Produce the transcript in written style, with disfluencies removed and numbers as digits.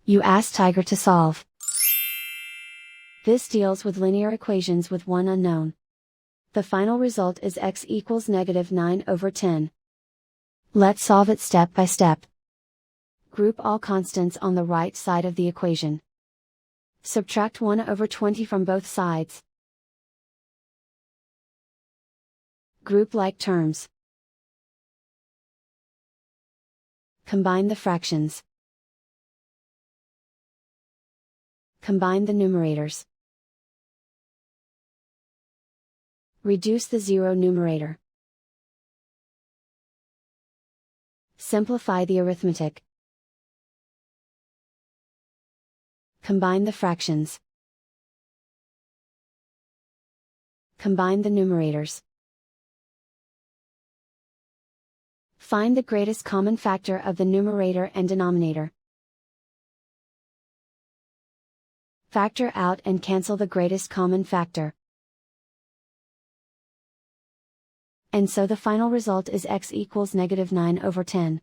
You ask Tiger to solve. This deals with linear equations with one unknown. The final result is x equals -9/10. Let's solve it step by step. Group all constants on the right side of the equation. Subtract 1/20 from both sides. Group like terms. Combine the fractions. Combine the numerators. Reduce the zero numerator. Simplify the arithmetic. Combine the fractions. Combine the numerators. Find the greatest common factor of the numerator and denominator. Factor out and cancel the greatest common factor. And so the final result is x equals -9/10.